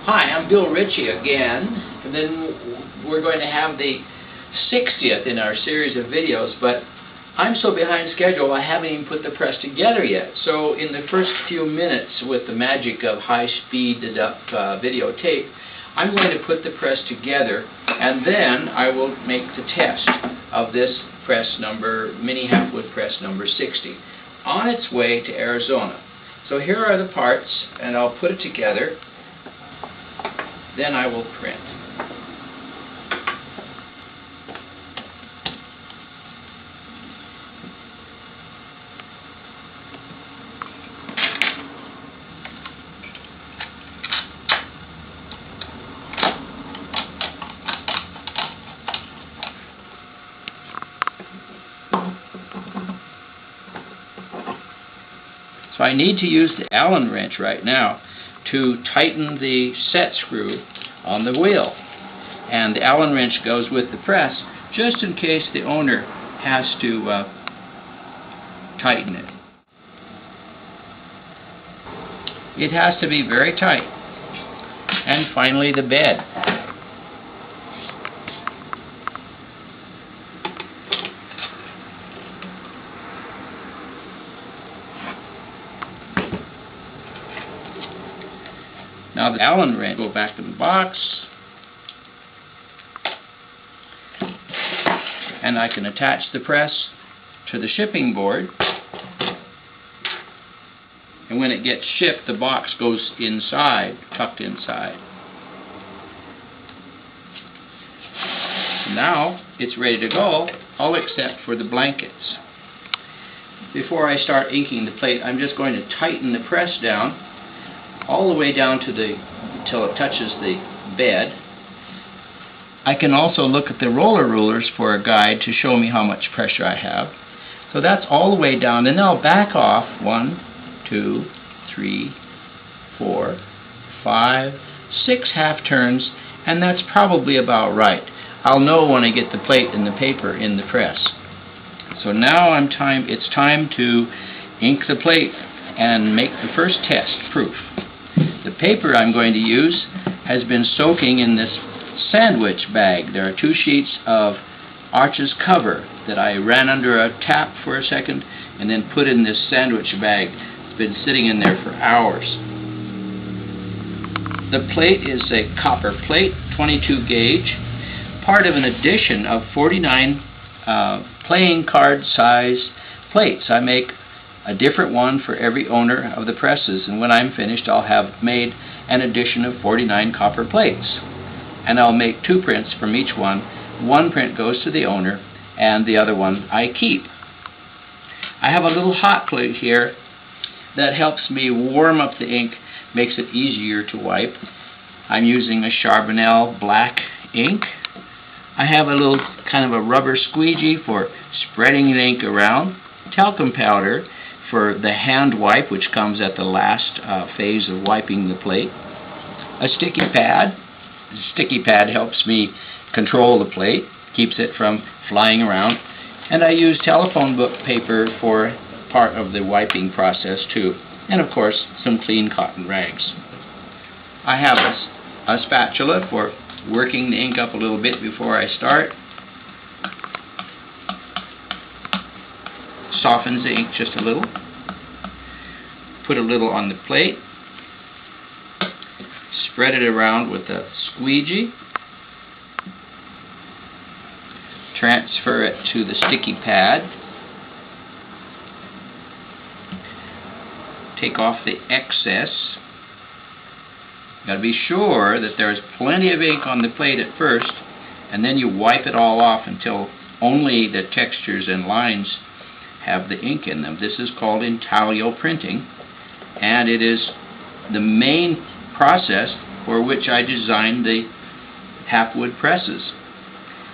Hi, I'm Bill Ritchie again, and then we're going to have the 60th in our series of videos, but I'm so behind schedule I haven't even put the press together yet. So in the first few minutes, with the magic of high-speeded up videotape, I'm going to put the press together, and then I will make the test of this press number, Mini Halfwood Press number 60, on its way to Arizona. So here are the parts, and I'll put it together. Then I will print. So I need to use the Allen wrench right now to tighten the set screw on the wheel. And the Allen wrench goes with the press just in case the owner has to tighten it. It has to be very tight. And finally the bed. Now the Allen wrench will go back in the box, and I can attach the press to the shipping board, and when it gets shipped the box goes inside, tucked inside. Now it's ready to go, all except for the blankets. Before I start inking the plate, I'm just going to tighten the press down all the way down to until it touches the bed. I can also look at the roller rulers for a guide to show me how much pressure I have. So that's all the way down, and then I'll back off 1, 2, 3, 4, 5, 6 half turns, and that's probably about right. I'll know when I get the plate and the paper in the press. So now it's time to ink the plate and make the first test proof. The paper I'm going to use has been soaking in this sandwich bag. There are 2 sheets of Arches cover that I ran under a tap for a second and then put in this sandwich bag. It's been sitting in there for hours. The plate is a copper plate, 22 gauge, part of an addition of 49 playing card size plates. I make a different one for every owner of the presses, and when I'm finished I'll have made an addition of 49 copper plates, and I'll make 2 prints from each one. One print goes to the owner and the other one I keep. I have a little hot plate here that helps me warm up the ink, makes it easier to wipe. I'm using a Charbonnel black ink. I have a little kind of a rubber squeegee for spreading the ink around, talcum powder for the hand wipe, which comes at the last phase of wiping the plate. A sticky pad. The sticky pad helps me control the plate, keeps it from flying around. And I use telephone book paper for part of the wiping process too. And of course, some clean cotton rags. I have a spatula for working the ink up a little bit before I start. Softens the ink just a little. Put a little on the plate. Spread it around with a squeegee. Transfer it to the sticky pad. Take off the excess. You got to be sure that there's plenty of ink on the plate at first, and then you wipe it all off until only the textures and lines have the ink in them. This is called intaglio printing, and it is the main process for which I designed the Halfwood presses.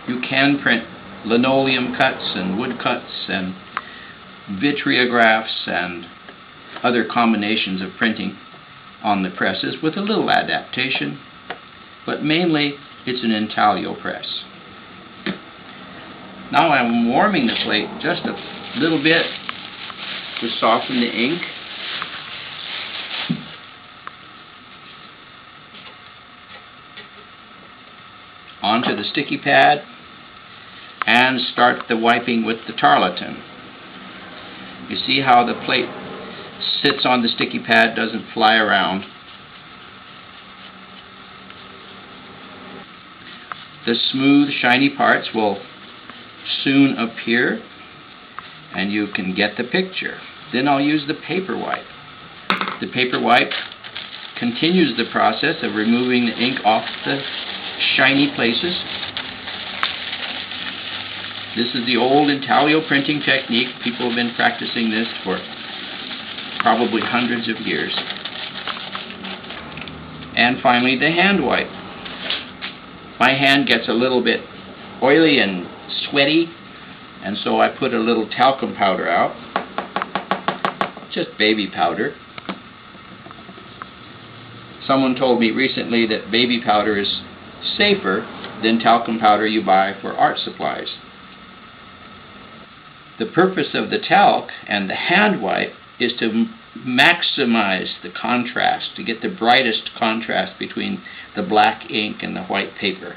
You can print linoleum cuts and wood cuts and vitriographs and other combinations of printing on the presses with a little adaptation, but mainly it's an intaglio press. Now I'm warming the plate just a little bit to soften the ink. onto the sticky pad and start the wiping with the tarlatan. You see how the plate sits on the sticky pad, doesn't fly around. The smooth, shiny parts will soon appear, and you can get the picture. Then I'll use the paper wipe. The paper wipe continues the process of removing the ink off the shiny places. This is the old intaglio printing technique. People have been practicing this for probably hundreds of years. And finally, the hand wipe. My hand gets a little bit oily and sweaty, and so I put a little talcum powder out. Just baby powder. Someone told me recently that baby powder is safer than talcum powder you buy for art supplies. The purpose of the talc and the hand wipe is to maximize the contrast, to get the brightest contrast between the black ink and the white paper.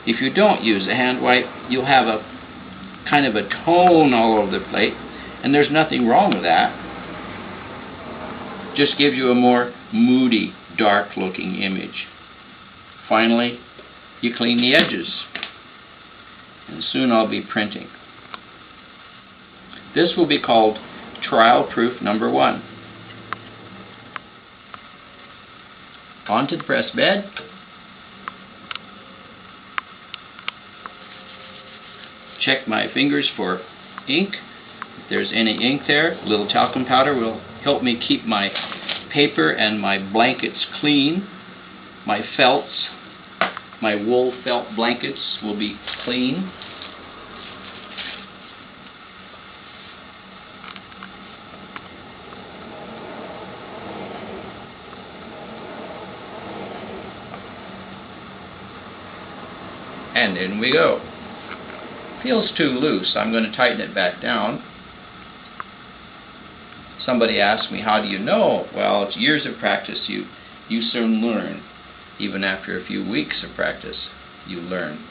If you don't use a hand wipe, you'll have a kind of a tone all over the plate, and there's nothing wrong with that. Just gives you a more moody, dark looking image. Finally, you clean the edges, and soon I'll be printing. This will be called trial proof number 1. Onto the press bed. Check my fingers for ink. If there's any ink there, a little talcum powder will help me keep my paper and my blankets clean. My felts, my wool felt blankets will be clean. And in we go. Feels too loose. I'm going to tighten it back down. Somebody asked me, how do you know? Well, it's years of practice. You soon learn. Even after a few weeks of practice, you learn.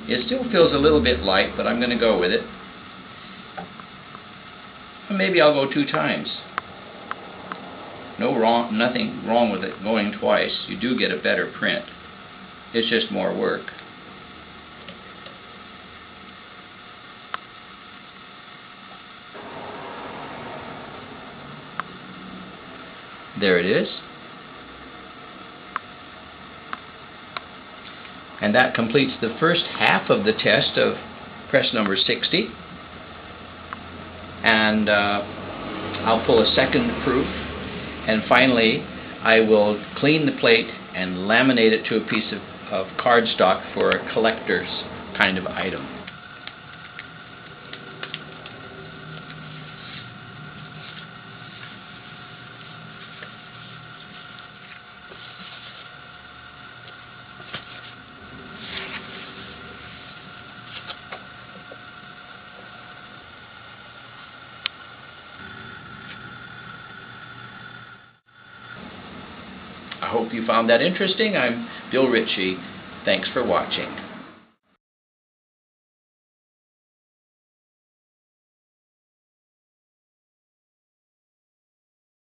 It still feels a little bit light, but I'm going to go with it. Maybe I'll go 2 times. Nothing wrong with it going twice. You do get a better print. It's just more work. There it is. And that completes the first half of the test of press number 60. And I'll pull a second proof. And finally, I will clean the plate and laminate it to a piece of cardstock for a collector's kind of item. I hope you found that interesting. I'm Bill Ritchie. Thanks for watching.